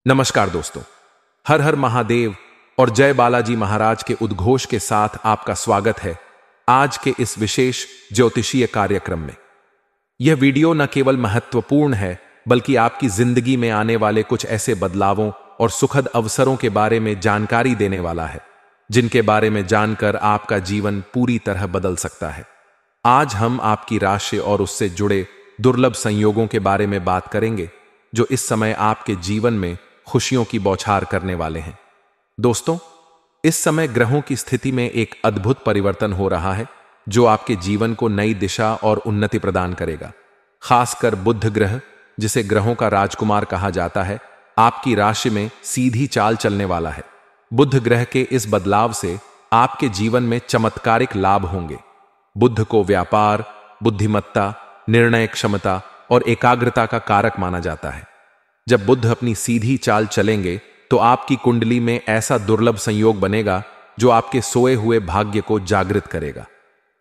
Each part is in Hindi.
नमस्कार दोस्तों। हर हर महादेव और जय बालाजी महाराज के उद्घोष के साथ आपका स्वागत है आज के इस विशेष ज्योतिषीय कार्यक्रम में। यह वीडियो न केवल महत्वपूर्ण है बल्कि आपकी जिंदगी में आने वाले कुछ ऐसे बदलावों और सुखद अवसरों के बारे में जानकारी देने वाला है जिनके बारे में जानकर आपका जीवन पूरी तरह बदल सकता है। आज हम आपकी राशि और उससे जुड़े दुर्लभ संयोगों के बारे में बात करेंगे जो इस समय आपके जीवन में खुशियों की बौछार करने वाले हैं। दोस्तों, इस समय ग्रहों की स्थिति में एक अद्भुत परिवर्तन हो रहा है जो आपके जीवन को नई दिशा और उन्नति प्रदान करेगा। खासकर बुध ग्रह, जिसे ग्रहों का राजकुमार कहा जाता है, आपकी राशि में सीधी चाल चलने वाला है। बुध ग्रह के इस बदलाव से आपके जीवन में चमत्कारिक लाभ होंगे। बुध को व्यापार, बुद्धिमत्ता, निर्णय क्षमता और एकाग्रता का कारक माना जाता है। जब बुध अपनी सीधी चाल चलेंगे तो आपकी कुंडली में ऐसा दुर्लभ संयोग बनेगा जो आपके सोए हुए भाग्य को जागृत करेगा।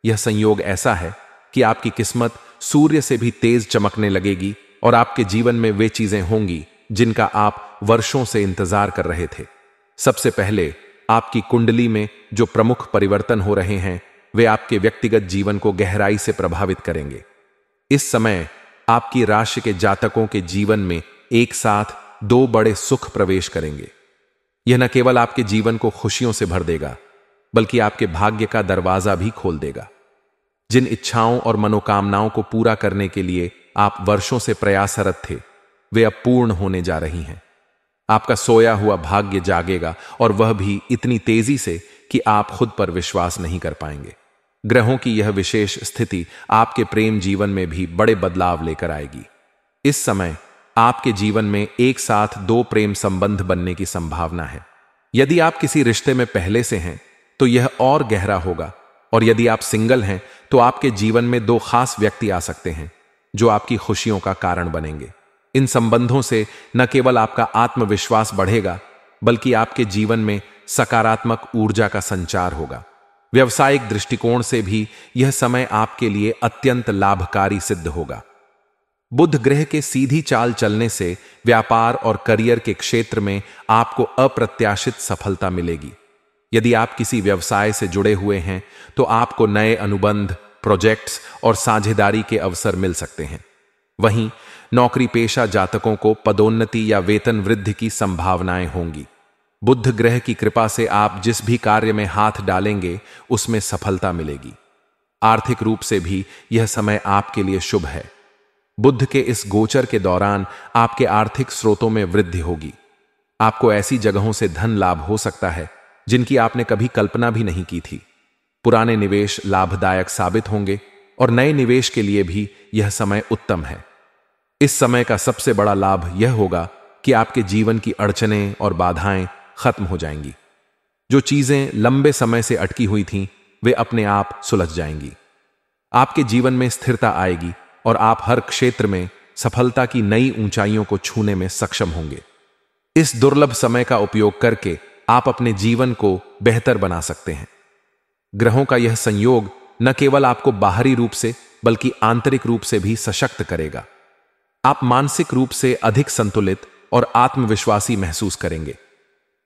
यह संयोग ऐसा है कि आपकी किस्मत सूर्य से भी तेज चमकने लगेगी और आपके जीवन में वे चीजें होंगी जिनका आप वर्षों से इंतजार कर रहे थे। सबसे पहले आपकी कुंडली में जो प्रमुख परिवर्तन हो रहे हैं वे आपके व्यक्तिगत जीवन को गहराई से प्रभावित करेंगे। इस समय आपकी राशि के जातकों के जीवन में एक साथ दो बड़े सुख प्रवेश करेंगे। यह न केवल आपके जीवन को खुशियों से भर देगा बल्कि आपके भाग्य का दरवाजा भी खोल देगा। जिन इच्छाओं और मनोकामनाओं को पूरा करने के लिए आप वर्षों से प्रयासरत थे वे अब पूर्ण होने जा रही हैं। आपका सोया हुआ भाग्य जागेगा और वह भी इतनी तेजी से कि आप खुद पर विश्वास नहीं कर पाएंगे। ग्रहों की यह विशेष स्थिति आपके प्रेम जीवन में भी बड़े बदलाव लेकर आएगी। इस समय आपके जीवन में एक साथ दो प्रेम संबंध बनने की संभावना है। यदि आप किसी रिश्ते में पहले से हैं तो यह और गहरा होगा, और यदि आप सिंगल हैं तो आपके जीवन में दो खास व्यक्ति आ सकते हैं जो आपकी खुशियों का कारण बनेंगे। इन संबंधों से न केवल आपका आत्मविश्वास बढ़ेगा बल्कि आपके जीवन में सकारात्मक ऊर्जा का संचार होगा। व्यावसायिक दृष्टिकोण से भी यह समय आपके लिए अत्यंत लाभकारी सिद्ध होगा। बुध ग्रह के सीधी चाल चलने से व्यापार और करियर के क्षेत्र में आपको अप्रत्याशित सफलता मिलेगी। यदि आप किसी व्यवसाय से जुड़े हुए हैं तो आपको नए अनुबंध, प्रोजेक्ट्स और साझेदारी के अवसर मिल सकते हैं। वहीं नौकरी पेशा जातकों को पदोन्नति या वेतन वृद्धि की संभावनाएं होंगी। बुध ग्रह की कृपा से आप जिस भी कार्य में हाथ डालेंगे उसमें सफलता मिलेगी। आर्थिक रूप से भी यह समय आपके लिए शुभ है। बुध के इस गोचर के दौरान आपके आर्थिक स्रोतों में वृद्धि होगी। आपको ऐसी जगहों से धन लाभ हो सकता है जिनकी आपने कभी कल्पना भी नहीं की थी। पुराने निवेश लाभदायक साबित होंगे और नए निवेश के लिए भी यह समय उत्तम है। इस समय का सबसे बड़ा लाभ यह होगा कि आपके जीवन की अड़चनें और बाधाएं खत्म हो जाएंगी। जो चीजें लंबे समय से अटकी हुई थीं वे अपने आप सुलझ जाएंगी। आपके जीवन में स्थिरता आएगी और आप हर क्षेत्र में सफलता की नई ऊंचाइयों को छूने में सक्षम होंगे। इस दुर्लभ समय का उपयोग करके आप अपने जीवन को बेहतर बना सकते हैं। ग्रहों का यह संयोग न केवल आपको बाहरी रूप से बल्कि आंतरिक रूप से भी सशक्त करेगा। आप मानसिक रूप से अधिक संतुलित और आत्मविश्वासी महसूस करेंगे।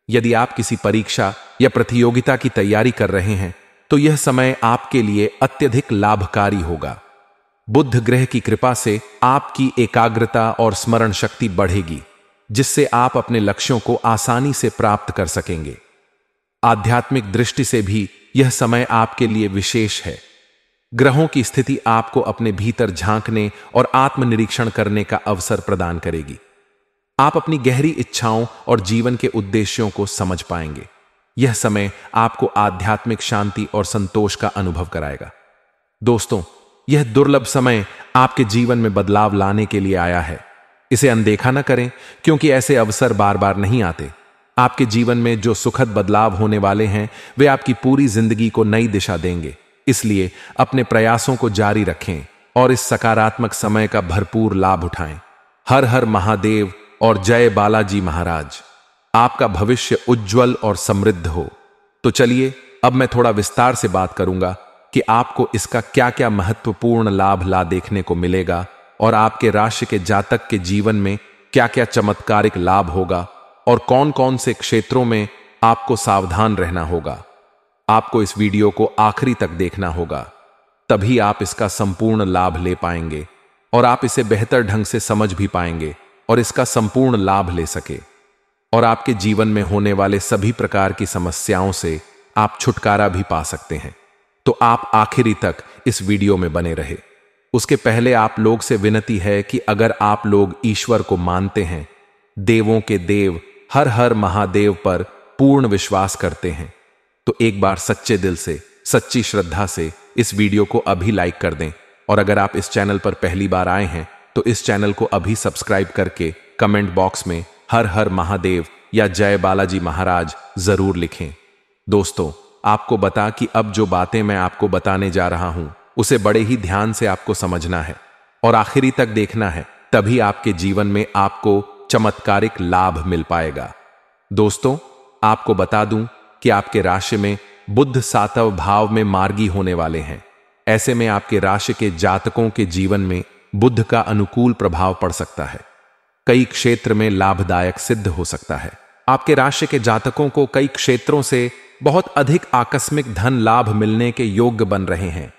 यदि आप किसी परीक्षा या प्रतियोगिता की तैयारी कर रहे हैं तो यह समय आपके लिए अत्यधिक लाभकारी होगा। बुध ग्रह की कृपा से आपकी एकाग्रता और स्मरण शक्ति बढ़ेगी जिससे आप अपने लक्ष्यों को आसानी से प्राप्त कर सकेंगे। आध्यात्मिक दृष्टि से भी यह समय आपके लिए विशेष है। ग्रहों की स्थिति आपको अपने भीतर झांकने और आत्मनिरीक्षण करने का अवसर प्रदान करेगी। आप अपनी गहरी इच्छाओं और जीवन के उद्देश्यों को समझ पाएंगे। यह समय आपको आध्यात्मिक शांति और संतोष का अनुभव कराएगा। दोस्तों, यह दुर्लभ समय आपके जीवन में बदलाव लाने के लिए आया है। इसे अनदेखा न करें क्योंकि ऐसे अवसर बार बार नहीं आते। आपके जीवन में जो सुखद बदलाव होने वाले हैं वे आपकी पूरी जिंदगी को नई दिशा देंगे। इसलिए अपने प्रयासों को जारी रखें और इस सकारात्मक समय का भरपूर लाभ उठाएं। हर हर महादेव और जय बालाजी महाराज। आपका भविष्य उज्जवल और समृद्ध हो। तो चलिए अब मैं थोड़ा विस्तार से बात करूंगा कि आपको इसका क्या क्या महत्वपूर्ण लाभ देखने को मिलेगा और आपके राशि के जातक के जीवन में क्या क्या चमत्कारिक लाभ होगा और कौन कौन से क्षेत्रों में आपको सावधान रहना होगा। आपको इस वीडियो को आखिरी तक देखना होगा, तभी आप इसका संपूर्ण लाभ ले पाएंगे और आप इसे बेहतर ढंग से समझ भी पाएंगे और इसका संपूर्ण लाभ ले सके और आपके जीवन में होने वाले सभी प्रकार की समस्याओं से आप छुटकारा भी पा सकते हैं। तो आप आखिरी तक इस वीडियो में बने रहे। उसके पहले आप लोग से विनती है कि अगर आप लोग ईश्वर को मानते हैं, देवों के देव हर हर महादेव पर पूर्ण विश्वास करते हैं, तो एक बार सच्चे दिल से, सच्ची श्रद्धा से इस वीडियो को अभी लाइक कर दें। और अगर आप इस चैनल पर पहली बार आए हैं तो इस चैनल को अभी सब्सक्राइब करके कमेंट बॉक्स में हर हर महादेव या जय बालाजी महाराज जरूर लिखें। दोस्तों, आपको बता कि अब जो बातें मैं आपको बताने जा रहा हूं उसे बड़े ही ध्यान से आपको समझना है और आखिरी तक देखना है, तभी आपके जीवन में आपको चमत्कारिक लाभ मिल पाएगा। दोस्तों, आपको बता दूं कि आपके राशि में बुध 7वें भाव में मार्गी होने वाले हैं। ऐसे में आपके राशि के जातकों के जीवन में बुध का अनुकूल प्रभाव पड़ सकता है, कई क्षेत्र में लाभदायक सिद्ध हो सकता है। आपके राशि के जातकों को कई क्षेत्रों से बहुत अधिक आकस्मिक धन लाभ मिलने के योग्य बन रहे हैं।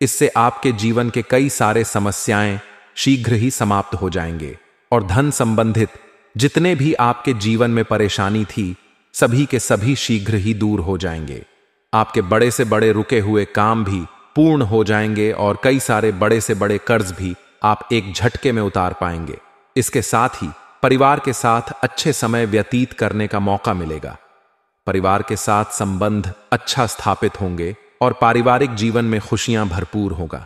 इससे आपके जीवन के कई सारे समस्याएं शीघ्र ही समाप्त हो जाएंगे और धन संबंधित जितने भी आपके जीवन में परेशानी थी, सभी के सभी शीघ्र ही दूर हो जाएंगे। आपके बड़े से बड़े रुके हुए काम भी पूर्ण हो जाएंगे और कई सारे बड़े से बड़े कर्ज भी आप एक झटके में उतार पाएंगे। इसके साथ ही परिवार के साथ अच्छे समय व्यतीत करने का मौका मिलेगा। परिवार के साथ संबंध अच्छा स्थापित होंगे और पारिवारिक जीवन में खुशियां भरपूर होगा।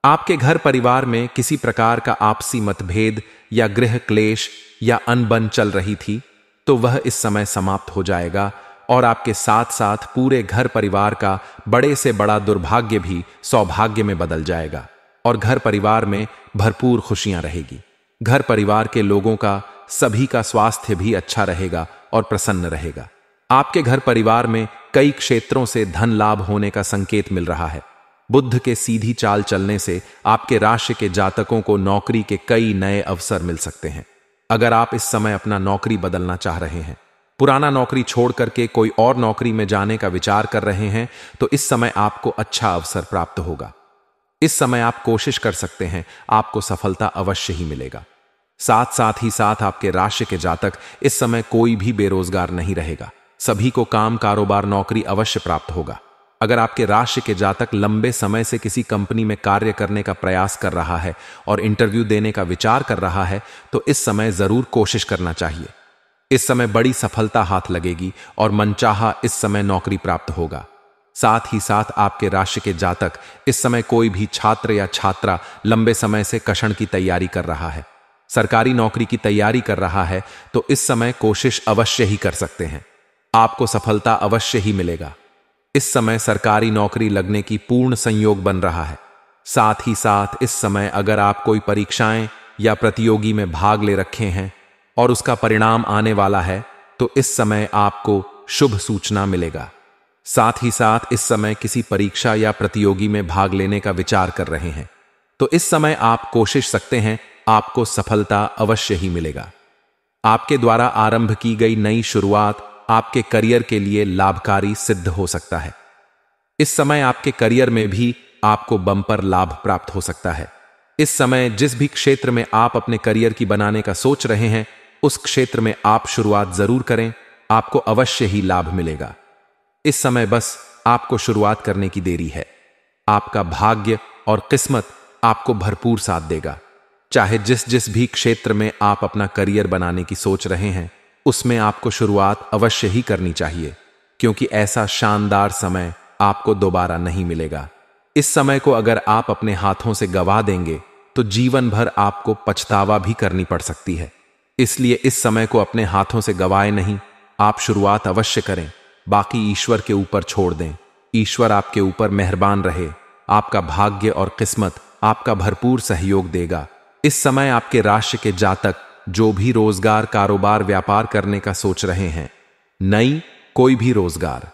आपके घर परिवार में किसी प्रकार का आपसी मतभेद या गृह क्लेश या अनबन चल रही थी, तो वह इस समय समाप्त हो जाएगा और आपके साथ साथ पूरे घर परिवार का बड़े से बड़ा दुर्भाग्य भी सौभाग्य में बदल जाएगा और घर परिवार में भरपूर खुशियां रहेगी। घर परिवार के लोगों का सभी का स्वास्थ्य भी अच्छा रहेगा और प्रसन्न रहेगा। आपके घर परिवार में कई क्षेत्रों से धन लाभ होने का संकेत मिल रहा है। बुध के सीधी चाल चलने से आपके राशि के जातकों को नौकरी के कई नए अवसर मिल सकते हैं। अगर आप इस समय अपना नौकरी बदलना चाह रहे हैं, पुराना नौकरी छोड़ करके कोई और नौकरी में जाने का विचार कर रहे हैं, तो इस समय आपको अच्छा अवसर प्राप्त होगा। इस समय आप कोशिश कर सकते हैं, आपको सफलता अवश्य ही मिलेगा। साथ ही साथ आपके राशि के जातक इस समय कोई भी बेरोजगार नहीं रहेगा। सभी को काम, कारोबार, नौकरी अवश्य प्राप्त होगा। अगर आपके राशि के जातक लंबे समय से किसी कंपनी में कार्य करने का प्रयास कर रहा है और इंटरव्यू देने का विचार कर रहा है, तो इस समय जरूर कोशिश करना चाहिए। इस समय बड़ी सफलता हाथ लगेगी और मनचाहा इस समय नौकरी प्राप्त होगा। साथ ही साथ आपके राशि के जातक इस समय कोई भी छात्र या छात्रा लंबे समय से कषण की तैयारी कर रहा है, सरकारी नौकरी की तैयारी कर रहा है, तो इस समय कोशिश अवश्य ही कर सकते हैं। आपको सफलता अवश्य ही मिलेगा। इस समय सरकारी नौकरी लगने की पूर्ण संयोग बन रहा है। साथ ही साथ इस समय अगर आप कोई परीक्षाएं या प्रतियोगी में भाग ले रखे हैं और उसका परिणाम आने वाला है, तो इस समय आपको शुभ सूचना मिलेगा। साथ ही साथ इस समय किसी परीक्षा या प्रतियोगी में भाग लेने का विचार कर रहे हैं, तो इस समय आप कोशिश सकते हैं, आपको सफलता अवश्य ही मिलेगा। आपके द्वारा आरंभ की गई नई शुरुआत आपके करियर के लिए लाभकारी सिद्ध हो सकता है। इस समय आपके करियर में भी आपको बम्पर लाभ प्राप्त हो सकता है। इस समय जिस भी क्षेत्र में आप अपने करियर की बनाने का सोच रहे हैं, उस क्षेत्र में आप शुरुआत जरूर करें, आपको अवश्य ही लाभ मिलेगा। इस समय बस आपको शुरुआत करने की देरी है। आपका भाग्य और किस्मत आपको भरपूर साथ देगा। चाहे जिस भी क्षेत्र में आप अपना करियर बनाने की सोच रहे हैं, उसमें आपको शुरुआत अवश्य ही करनी चाहिए, क्योंकि ऐसा शानदार समय आपको दोबारा नहीं मिलेगा। इस समय को अगर आप अपने हाथों से गवा देंगे, तो जीवन भर आपको पछतावा भी करनी पड़ सकती है। इसलिए इस समय को अपने हाथों से गवाए नहीं, आप शुरुआत अवश्य करें, बाकी ईश्वर के ऊपर छोड़ दें। ईश्वर आपके ऊपर मेहरबान रहे, आपका भाग्य और किस्मत आपका भरपूर सहयोग देगा। इस समय आपके राशि के जातक जो भी रोजगार, कारोबार, व्यापार करने का सोच रहे हैं, नई कोई भी रोजगार,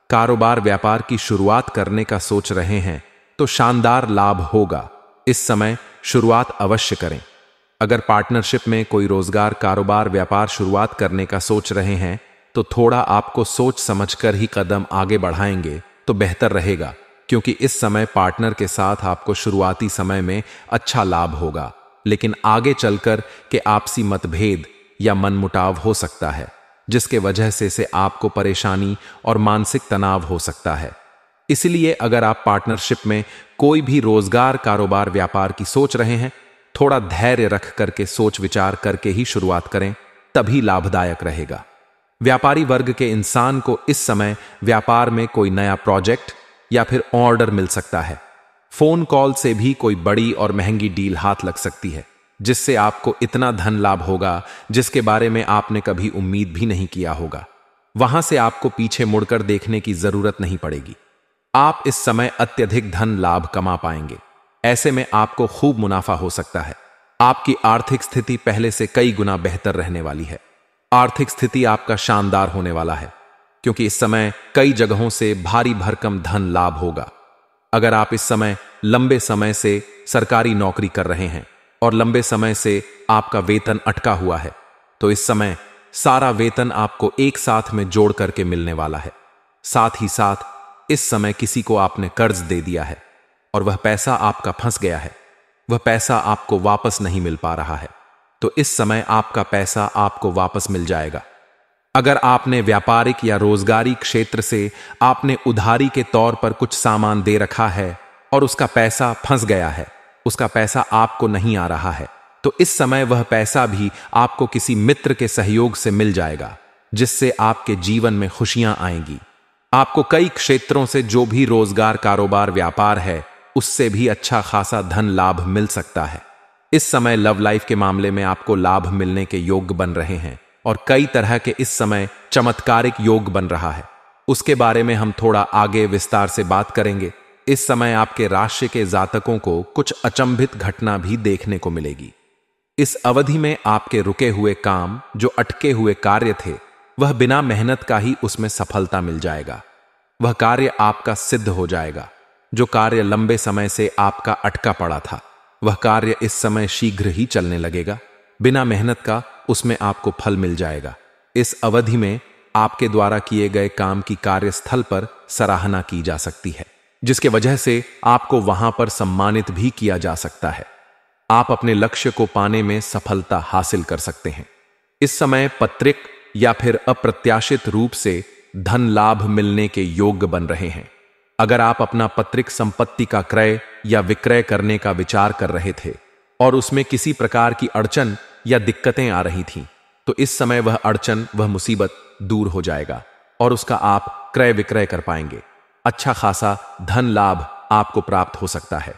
कारोबार, व्यापार की शुरुआत करने का सोच रहे हैं, तो शानदार लाभ होगा। इस समय शुरुआत अवश्य करें। अगर पार्टनरशिप में कोई रोजगार, कारोबार, व्यापार शुरुआत करने का सोच रहे हैं तो थोड़ा आपको सोच समझकर ही कदम आगे बढ़ाएंगे तो बेहतर रहेगा, क्योंकि इस समय पार्टनर के साथ आपको शुरुआती समय में अच्छा लाभ होगा, लेकिन आगे चलकर के आपसी मतभेद या मनमुटाव हो सकता है, जिसके वजह से आपको परेशानी और मानसिक तनाव हो सकता है। इसलिए अगर आप पार्टनरशिप में कोई भी रोजगार, कारोबार, व्यापार की सोच रहे हैं, थोड़ा धैर्य रख करके सोच विचार करके ही शुरुआत करें, तभी लाभदायक रहेगा। व्यापारी वर्ग के इंसान को इस समय व्यापार में कोई नया प्रोजेक्ट या फिर ऑर्डर मिल सकता है। फोन कॉल से भी कोई बड़ी और महंगी डील हाथ लग सकती है, जिससे आपको इतना धन लाभ होगा जिसके बारे में आपने कभी उम्मीद भी नहीं किया होगा। वहां से आपको पीछे मुड़कर देखने की जरूरत नहीं पड़ेगी। आप इस समय अत्यधिक धन लाभ कमा पाएंगे। ऐसे में आपको खूब मुनाफा हो सकता है। आपकी आर्थिक स्थिति पहले से कई गुना बेहतर रहने वाली है। आर्थिक स्थिति आपका शानदार होने वाला है, क्योंकि इस समय कई जगहों से भारी भरकम धन लाभ होगा। अगर आप इस समय लंबे समय से सरकारी नौकरी कर रहे हैं और लंबे समय से आपका वेतन अटका हुआ है, तो इस समय सारा वेतन आपको एक साथ में जोड़ करके मिलने वाला है। साथ ही साथ इस समय किसी को आपने कर्ज दे दिया है और वह पैसा आपका फंस गया है, वह पैसा आपको वापस नहीं मिल पा रहा है, तो इस समय आपका पैसा आपको वापस मिल जाएगा। अगर आपने व्यापारिक या रोजगारी क्षेत्र से आपने उधारी के तौर पर कुछ सामान दे रखा है और उसका पैसा फंस गया है, उसका पैसा आपको नहीं आ रहा है, तो इस समय वह पैसा भी आपको किसी मित्र के सहयोग से मिल जाएगा, जिससे आपके जीवन में खुशियां आएंगी। आपको कई क्षेत्रों से जो भी रोजगार, कारोबार, व्यापार है, उससे भी अच्छा खासा धन लाभ मिल सकता है। इस समय लव लाइफ के मामले में आपको लाभ मिलने के योग्य बन रहे हैं और कई तरह के इस समय चमत्कारिक योग बन रहा है। उसके बारे में हम थोड़ा आगे विस्तार से बात करेंगे। इस समय आपके राशि के जातकों को कुछ अचंभित घटना भी देखने को मिलेगी। इस अवधि में आपके रुके हुए काम, जो अटके हुए कार्य थे, वह बिना मेहनत का ही उसमें सफलता मिल जाएगा। वह कार्य आपका सिद्ध हो जाएगा। जो कार्य लंबे समय से आपका अटका पड़ा था, वह कार्य इस समय शीघ्र ही चलने लगेगा। बिना मेहनत का उसमें आपको फल मिल जाएगा। इस अवधि में आपके द्वारा किए गए काम की कार्यस्थल पर सराहना की जा सकती है, जिसके वजह से आपको वहां पर सम्मानित भी किया जा सकता है। आप अपने लक्ष्य को पाने में सफलता हासिल कर सकते हैं। इस समय पत्रिक या फिर अप्रत्याशित रूप से धन लाभ मिलने के योग्य बन रहे हैं। अगर आप अपना पत्रिक संपत्ति का क्रय या विक्रय करने का विचार कर रहे थे और उसमें किसी प्रकार की अड़चन या दिक्कतें आ रही थीं, तो इस समय वह अड़चन, वह मुसीबत दूर हो जाएगा और उसका आप क्रय विक्रय कर पाएंगे। अच्छा खासा धन लाभ आपको प्राप्त हो सकता है।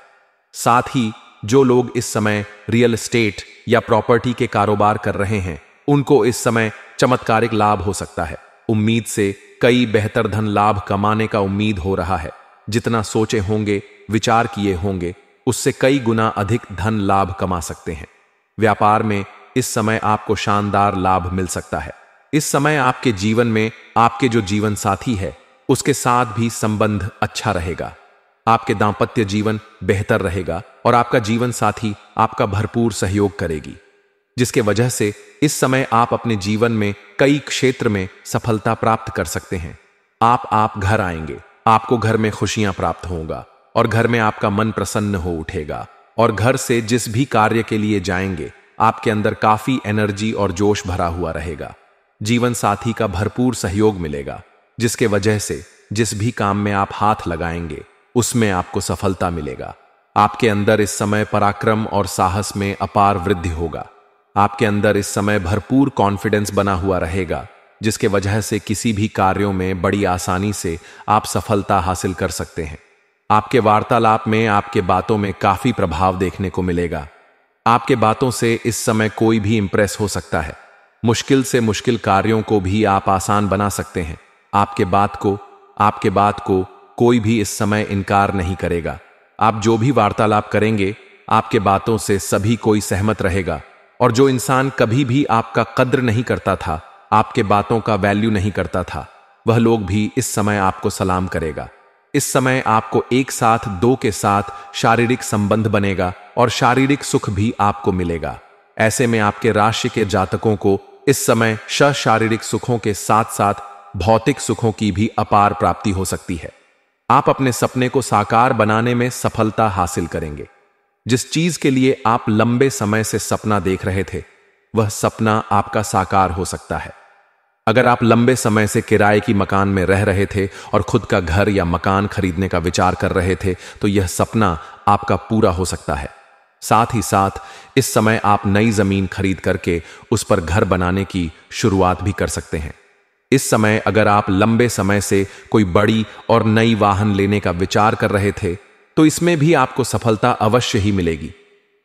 साथ ही जो लोग इस समय रियल एस्टेट या प्रॉपर्टी के कारोबार कर रहे हैं, उनको इस समय चमत्कारिक लाभ हो सकता है। उम्मीद से कई बेहतर धन लाभ कमाने का उम्मीद हो रहा है। जितना सोचे होंगे, विचार किए होंगे, उससे कई गुना अधिक धन लाभ कमा सकते हैं। व्यापार में इस समय आपको शानदार लाभ मिल सकता है। इस समय आपके जीवन में आपके जो जीवन साथी है, उसके साथ भी संबंध अच्छा रहेगा। आपके दांपत्य जीवन बेहतर रहेगा और आपका जीवन साथी आपका भरपूर सहयोग करेगी, जिसके वजह से इस समय आप अपने जीवन में कई क्षेत्र में सफलता प्राप्त कर सकते हैं। आप घर आएंगे, आपको घर में खुशियां प्राप्त होगा और घर में आपका मन प्रसन्न हो उठेगा और घर से जिस भी कार्य के लिए जाएंगे, आपके अंदर काफी एनर्जी और जोश भरा हुआ रहेगा। जीवन साथी का भरपूर सहयोग मिलेगा, जिसके वजह से जिस भी काम में आप हाथ लगाएंगे, उसमें आपको सफलता मिलेगा। आपके अंदर इस समय पराक्रम और साहस में अपार वृद्धि होगा। आपके अंदर इस समय भरपूर कॉन्फिडेंस बना हुआ रहेगा, जिसके वजह से किसी भी कार्यों में बड़ी आसानी से आप सफलता हासिल कर सकते हैं। आपके वार्तालाप में, आपके बातों में काफी प्रभाव देखने को मिलेगा। आपके बातों से इस समय कोई भी इंप्रेस हो सकता है। मुश्किल से मुश्किल कार्यों को भी आप आसान बना सकते हैं। आपके बात को कोई भी इस समय इनकार नहीं करेगा। आप जो भी वार्तालाप करेंगे, आपके बातों से सभी कोई सहमत रहेगा और जो इंसान कभी भी आपका कद्र नहीं करता था, आपके बातों का वैल्यू नहीं करता था, वह लोग भी इस समय आपको सलाम करेगा। इस समय आपको एक साथ, दो के साथ शारीरिक संबंध बनेगा और शारीरिक सुख भी आपको मिलेगा। ऐसे में आपके राशि के जातकों को इस समय शारीरिक सुखों के साथ साथ भौतिक सुखों की भी अपार प्राप्ति हो सकती है। आप अपने सपने को साकार बनाने में सफलता हासिल करेंगे। जिस चीज के लिए आप लंबे समय से सपना देख रहे थे, वह सपना आपका साकार हो सकता है। अगर आप लंबे समय से किराए की मकान में रह रहे थे और खुद का घर या मकान खरीदने का विचार कर रहे थे, तो यह सपना आपका पूरा हो सकता है। साथ ही साथ इस समय आप नई जमीन खरीद करके उस पर घर बनाने की शुरुआत भी कर सकते हैं। इस समय अगर आप लंबे समय से कोई बड़ी और नई वाहन लेने का विचार कर रहे थे, तो इसमें भी आपको सफलता अवश्य ही मिलेगी।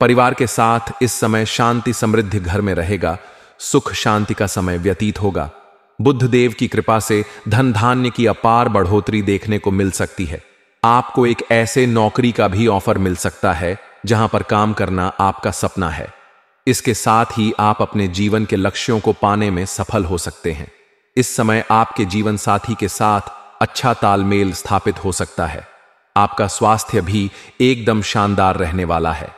परिवार के साथ इस समय शांति समृद्धि घर में रहेगा, सुख शांति का समय व्यतीत होगा। बुद्ध देव की कृपा से धन धान्य की अपार बढ़ोतरी देखने को मिल सकती है। आपको एक ऐसे नौकरी का भी ऑफर मिल सकता है जहां पर काम करना आपका सपना है। इसके साथ ही आप अपने जीवन के लक्ष्यों को पाने में सफल हो सकते हैं। इस समय आपके जीवन साथी के साथ अच्छा तालमेल स्थापित हो सकता है। आपका स्वास्थ्य भी एकदम शानदार रहने वाला है।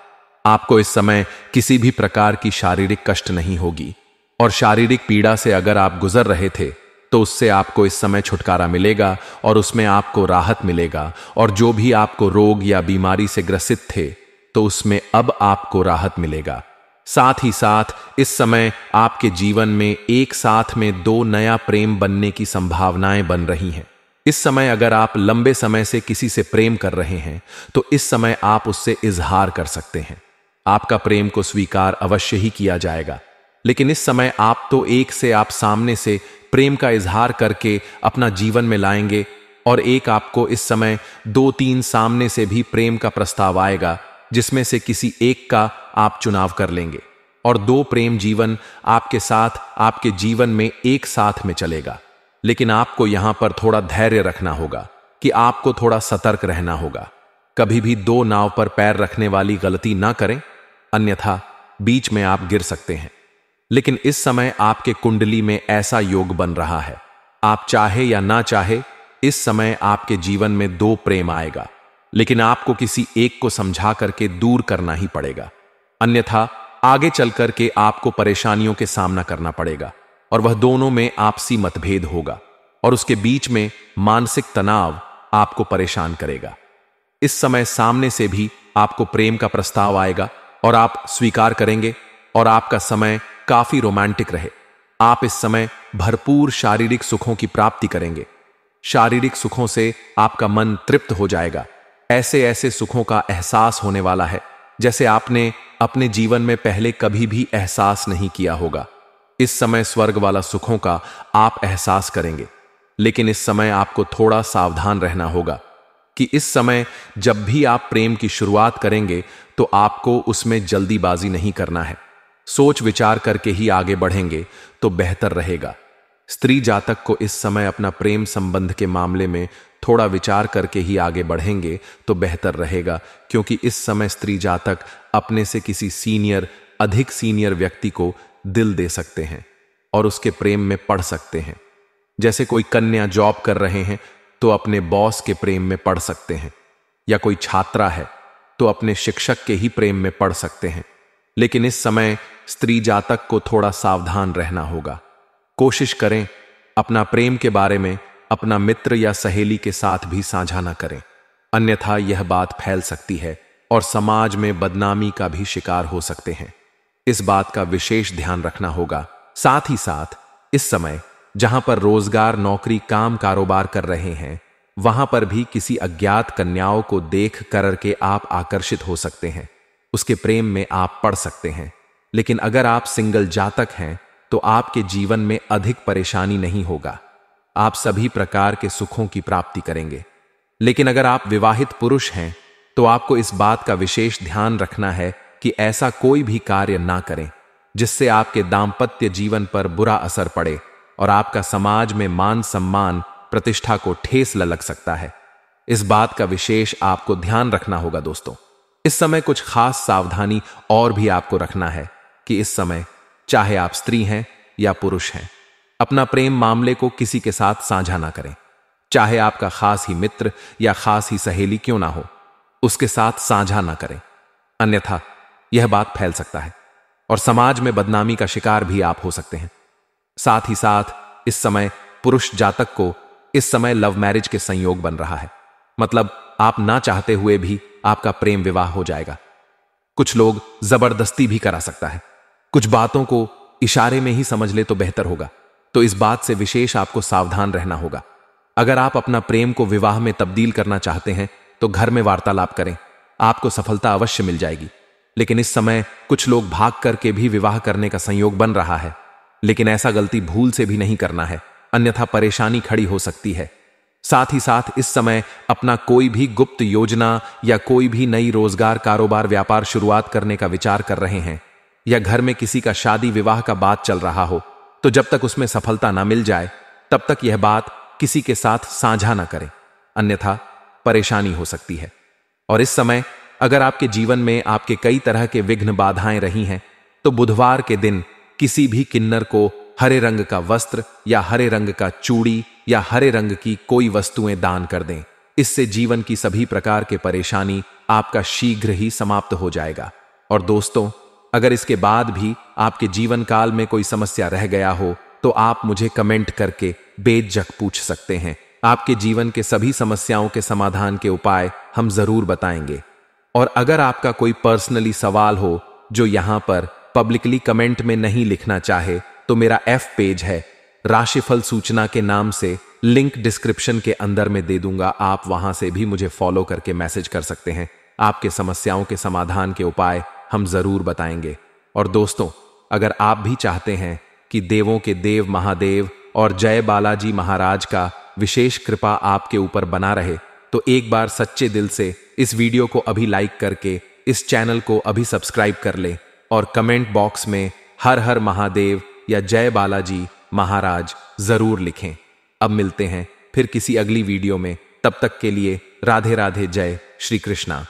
आपको इस समय किसी भी प्रकार की शारीरिक कष्ट नहीं होगी, और शारीरिक पीड़ा से अगर आप गुजर रहे थे तो उससे आपको इस समय छुटकारा मिलेगा और उसमें आपको राहत मिलेगा। और जो भी आपको रोग या बीमारी से ग्रसित थे, तो उसमें अब आपको राहत मिलेगा। साथ ही साथ इस समय आपके जीवन में एक साथ में दो नया प्रेम बनने की संभावनाएं बन रही हैं। इस समय अगर आप लंबे समय से किसी से प्रेम कर रहे हैं, तो इस समय आप उससे इजहार कर सकते हैं। आपका प्रेम को स्वीकार अवश्य ही किया जाएगा। लेकिन इस समय आप तो एक से आप सामने से प्रेम का इजहार करके अपना जीवन में लाएंगे, और एक आपको इस समय 2-3 सामने से भी प्रेम का प्रस्ताव आएगा, जिसमें से किसी एक का आप चुनाव कर लेंगे, और 2 प्रेम जीवन आपके साथ आपके जीवन में एक साथ में चलेगा। लेकिन आपको यहां पर थोड़ा धैर्य रखना होगा कि आपको थोड़ा सतर्क रहना होगा। कभी भी 2 नाव पर पैर रखने वाली गलती ना करें, अन्यथा बीच में आप गिर सकते हैं। लेकिन इस समय आपके कुंडली में ऐसा योग बन रहा है, आप चाहे या ना चाहे इस समय आपके जीवन में 2 प्रेम आएगा, लेकिन आपको किसी एक को समझा करके दूर करना ही पड़ेगा। अन्यथा आगे चल करके आपको परेशानियों के सामना करना पड़ेगा, और वह दोनों में आपसी मतभेद होगा, और उसके बीच में मानसिक तनाव आपको परेशान करेगा। इस समय सामने से भी आपको प्रेम का प्रस्ताव आएगा और आप स्वीकार करेंगे, और आपका समय काफी रोमांटिक रहे। आप इस समय भरपूर शारीरिक सुखों की प्राप्ति करेंगे। शारीरिक सुखों से आपका मन तृप्त हो जाएगा। ऐसे ऐसे सुखों का एहसास होने वाला है जैसे आपने अपने जीवन में पहले कभी भी एहसास नहीं किया होगा। इस समय स्वर्ग वाला सुखों का आप एहसास करेंगे। लेकिन इस समय आपको थोड़ा सावधान रहना होगा कि इस समय जब भी आप प्रेम की शुरुआत करेंगे, तो आपको उसमें जल्दीबाजी नहीं करना है। सोच विचार करके ही आगे बढ़ेंगे तो बेहतर रहेगा। स्त्री जातक को इस समय अपना प्रेम संबंध के मामले में थोड़ा विचार करके ही आगे बढ़ेंगे तो बेहतर रहेगा, क्योंकि इस समय स्त्री जातक अपने से किसी अधिक सीनियर व्यक्ति को दिल दे सकते हैं और उसके प्रेम में पड़ सकते हैं। जैसे कोई कन्या जॉब कर रहे हैं तो अपने बॉस के प्रेम में पड़ सकते हैं, या कोई छात्रा है तो अपने शिक्षक के ही प्रेम में पड़ सकते हैं। लेकिन इस समय स्त्री जातक को थोड़ा सावधान रहना होगा। कोशिश करें अपना प्रेम के बारे में अपना मित्र या सहेली के साथ भी साझा न करें, अन्यथा यह बात फैल सकती है और समाज में बदनामी का भी शिकार हो सकते हैं। इस बात का विशेष ध्यान रखना होगा। साथ ही साथ इस समय जहां पर रोजगार, नौकरी, काम, कारोबार कर रहे हैं, वहां पर भी किसी अज्ञात कन्याओं को देख करके आप आकर्षित हो सकते हैं, उसके प्रेम में आप पड़ सकते हैं। लेकिन अगर आप सिंगल जातक हैं तो आपके जीवन में अधिक परेशानी नहीं होगा, आप सभी प्रकार के सुखों की प्राप्ति करेंगे। लेकिन अगर आप विवाहित पुरुष हैं तो आपको इस बात का विशेष ध्यान रखना है कि ऐसा कोई भी कार्य ना करें जिससे आपके दाम्पत्य जीवन पर बुरा असर पड़े और आपका समाज में मान सम्मान, प्रतिष्ठा को ठेस लग सकता है। इस बात का विशेष आपको ध्यान रखना होगा दोस्तों। इस समय कुछ खास सावधानी और भी आपको रखना है कि इस समय चाहे आप स्त्री हैं या पुरुष हैं, अपना प्रेम मामले को किसी के साथ साझा ना करें। चाहे आपका खास ही मित्र या खास ही सहेली क्यों ना हो, उसके साथ साझा ना करें, अन्यथा यह बात फैल सकता है और समाज में बदनामी का शिकार भी आप हो सकते हैं। साथ ही साथ इस समय पुरुष जातक को इस समय लव मैरिज के संयोग बन रहा है, मतलब आप ना चाहते हुए भी आपका प्रेम विवाह हो जाएगा। कुछ लोग जबरदस्ती भी करा सकता है। कुछ बातों को इशारे में ही समझ ले तो बेहतर होगा, तो इस बात से विशेष आपको सावधान रहना होगा। अगर आप अपना प्रेम को विवाह में तब्दील करना चाहते हैं तो घर में वार्तालाप करें, आपको सफलता अवश्य मिल जाएगी। लेकिन इस समय कुछ लोग भाग करके भी विवाह करने का संयोग बन रहा है, लेकिन ऐसा गलती भूल से भी नहीं करना है, अन्यथा परेशानी खड़ी हो सकती है। साथ ही साथ इस समय अपना कोई भी गुप्त योजना या कोई भी नई रोजगार, कारोबार, व्यापार शुरुआत करने का विचार कर रहे हैं, या घर में किसी का शादी विवाह का बात चल रहा हो, तो जब तक उसमें सफलता ना मिल जाए तब तक यह बात किसी के साथ साझा ना करें, अन्यथा परेशानी हो सकती है। और इस समय अगर आपके जीवन में आपके कई तरह के विघ्न, बाधाएं रही हैं, तो बुधवार के दिन किसी भी किन्नर को हरे रंग का वस्त्र या हरे रंग का चूड़ी या हरे रंग की कोई वस्तुएं दान कर दें। इससे जीवन की सभी प्रकार के परेशानी आपका शीघ्र ही समाप्त हो जाएगा। और दोस्तों, अगर इसके बाद भी आपके जीवन काल में कोई समस्या रह गया हो तो आप मुझे कमेंट करके बेझिझक पूछ सकते हैं। आपके जीवन के सभी समस्याओं के समाधान के उपाय हम जरूर बताएंगे। और अगर आपका कोई पर्सनली सवाल हो जो यहां पर पब्लिकली कमेंट में नहीं लिखना चाहे, तो मेरा एफ पेज है राशिफल सूचना के नाम से, लिंक डिस्क्रिप्शन के अंदर में दे दूंगा। आप वहां से भी मुझे फॉलो करके मैसेज कर सकते हैं। आपके समस्याओं के समाधान के उपाय हम जरूर बताएंगे। और दोस्तों, अगर आप भी चाहते हैं कि देवों के देव महादेव और जय बालाजी महाराज का विशेष कृपा आपके ऊपर बना रहे, तो एक बार सच्चे दिल से इस वीडियो को अभी लाइक करके इस चैनल को अभी सब्सक्राइब कर ले और कमेंट बॉक्स में हर हर महादेव या जय बालाजी महाराज जरूर लिखें। अब मिलते हैं फिर किसी अगली वीडियो में, तब तक के लिए राधे राधे, जय श्री कृष्णा।